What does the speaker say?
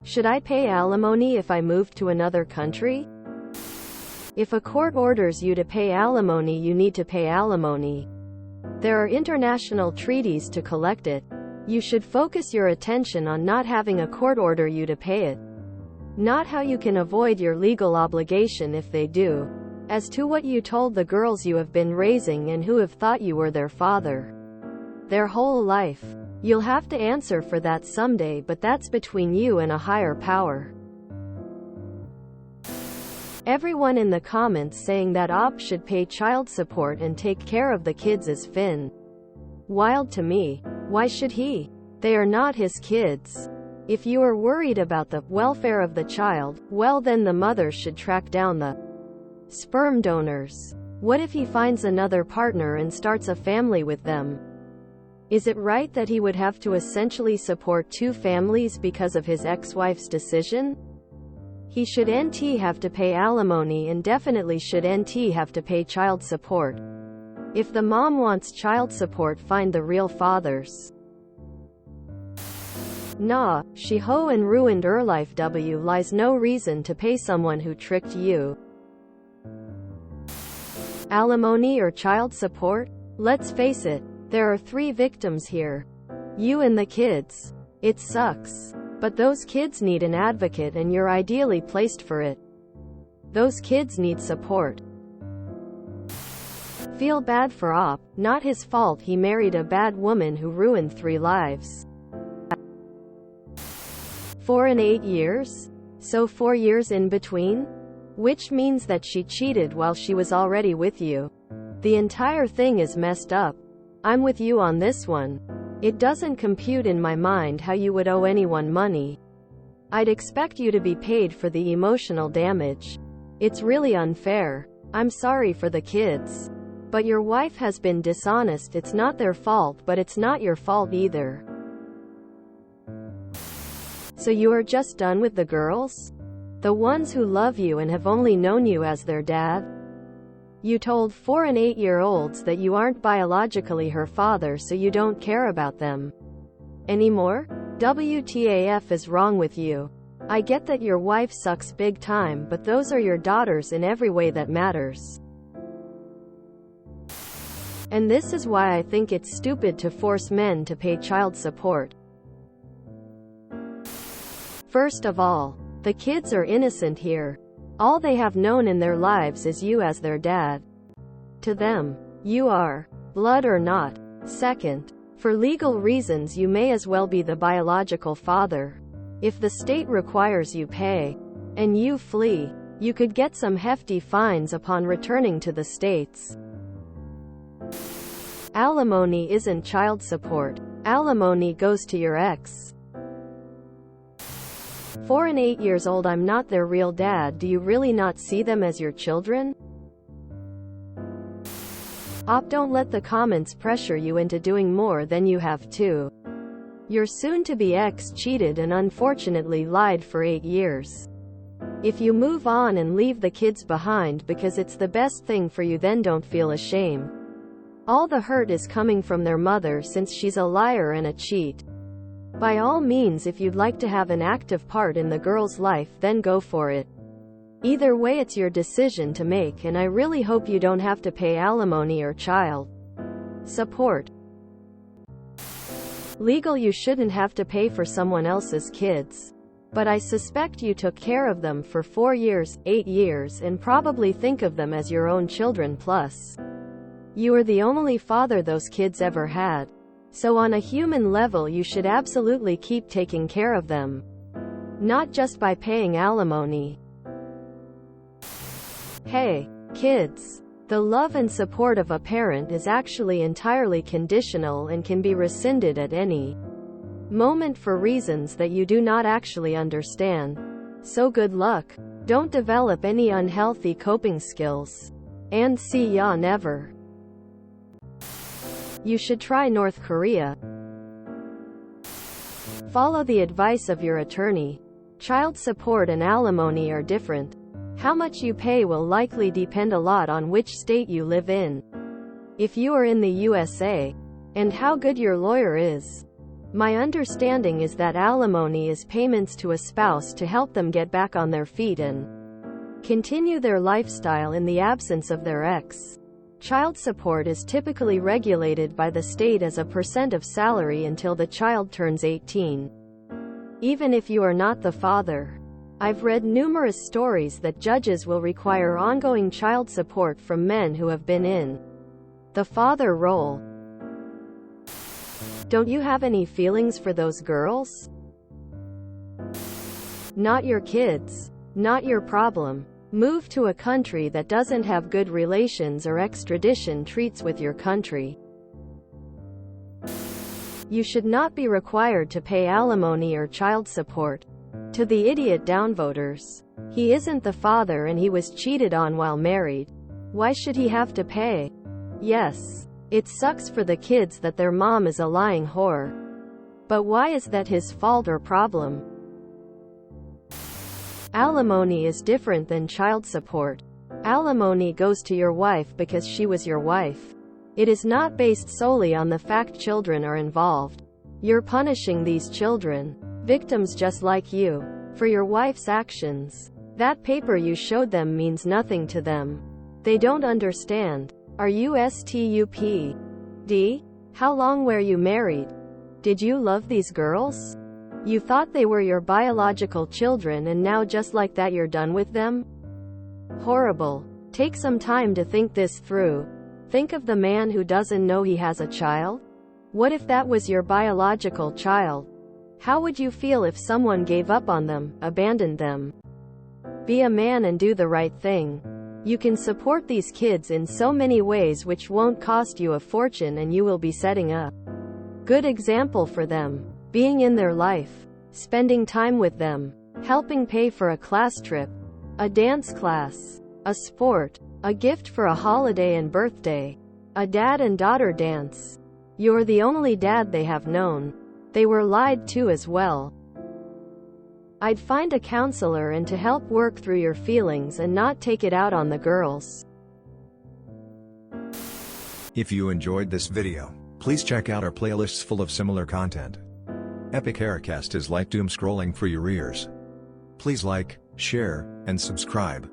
Should I pay alimony if I moved to another country? If a court orders you to pay alimony, you need to pay alimony. There are international treaties to collect it. You should focus your attention on not having a court order you to pay it, not how you can avoid your legal obligation if they do. As to what you told the girls you have been raising and who have thought you were their father their whole life, you'll have to answer for that someday, but that's between you and a higher power. Everyone in the comments saying that Op should pay child support and take care of the kids is fin wild to me. Why should he? They are not his kids. If you are worried about the welfare of the child, well then the mother should track down the sperm donors. What if he finds another partner and starts a family with them? Is it right that he would have to essentially support two families because of his ex-wife's decision? He should NT have to pay alimony, and definitely should NT have to pay child support. If the mom wants child support, find the real fathers. Nah, she ho and ruined her life. Lies no reason to pay someone who tricked you. Alimony or child support? Let's face it, there are three victims here. You and the kids. It sucks. But those kids need an advocate, and you're ideally placed for it. Those kids need support. Feel bad for Op, not his fault he married a bad woman who ruined 3 lives. 4 and 8 years? So 4 years in between? Which means that she cheated while she was already with you. The entire thing is messed up. I'm with you on this one. It doesn't compute in my mind how you would owe anyone money. I'd expect you to be paid for the emotional damage. It's really unfair. I'm sorry for the kids. But your wife has been dishonest. It's not their fault, but it's not your fault either. So you are just done with the girls? The ones who love you and have only known you as their dad? You told 4 and 8-year-olds that you aren't biologically her father, so you don't care about them anymore? WTAF is wrong with you? I get that your wife sucks big time, but those are your daughters in every way that matters. And this is why I think it's stupid to force men to pay child support. First of all, the kids are innocent here. All they have known in their lives is you as their dad. To them, you are blood or not. Second, for legal reasons you may as well be the biological father. If the state requires you pay, and you flee, you could get some hefty fines upon returning to the States. Alimony isn't child support. Alimony goes to your ex. 4 and 8 years old. I'm not their real dad. Do you really not see them as your children? Op, don't let the comments pressure you into doing more than you have to. Your soon-to-be ex cheated and unfortunately lied for 8 years. If you move on and leave the kids behind because it's the best thing for you, then don't feel ashamed. All the hurt is coming from their mother, since she's a liar and a cheat. By all means, if you'd like to have an active part in the girl's life, then go for it. Either way, it's your decision to make, and I really hope you don't have to pay alimony or child support. Legal, you shouldn't have to pay for someone else's kids. But I suspect you took care of them for 4 years, 8 years, and probably think of them as your own children. Plus, you are the only father those kids ever had. So on a human level, you should absolutely keep taking care of them. Not just by paying alimony. Hey, kids. The love and support of a parent is actually entirely conditional and can be rescinded at any moment for reasons that you do not actually understand. So good luck. Don't develop any unhealthy coping skills. And see ya never. You should try North Korea. Follow the advice of your attorney. Child support and alimony are different. How much you pay will likely depend a lot on which state you live in. If you are in the USA, and how good your lawyer is. My understanding is that alimony is payments to a spouse to help them get back on their feet and continue their lifestyle in the absence of their ex. Child support is typically regulated by the state as a % of salary until the child turns 18. Even if you are not the father. I've read numerous stories that judges will require ongoing child support from men who have been in the father role. Don't you have any feelings for those girls? Not your kids. Not your problem. Move to a country that doesn't have good relations or extradition treaties with your country. You should not be required to pay alimony or child support. To the idiot downvoters. He isn't the father and he was cheated on while married. Why should he have to pay? Yes. It sucks for the kids that their mom is a lying whore. But why is that his fault or problem? Alimony is different than child support. Alimony goes to your wife because she was your wife. It is not based solely on the fact children are involved. You're punishing these children, victims just like you, for your wife's actions. That paper you showed them means nothing to them. They don't understand. Are you stupid? How long were you married? Did you love these girls? You thought they were your biological children and now just like that you're done with them? Horrible. Take some time to think this through. Think of the man who doesn't know he has a child. What if that was your biological child? How would you feel if someone gave up on them, abandoned them? Be a man and do the right thing. You can support these kids in so many ways which won't cost you a fortune, and you will be setting a good example for them. Being in their life, spending time with them, helping pay for a class trip, a dance class, a sport, a gift for a holiday and birthday, a dad and daughter dance. You're the only dad they have known. They were lied to as well. I'd find a counselor and to help work through your feelings and not take it out on the girls. If you enjoyed this video, please check out our playlists full of similar content. Epic Haircast is like doom scrolling for your ears. Please like, share, and subscribe.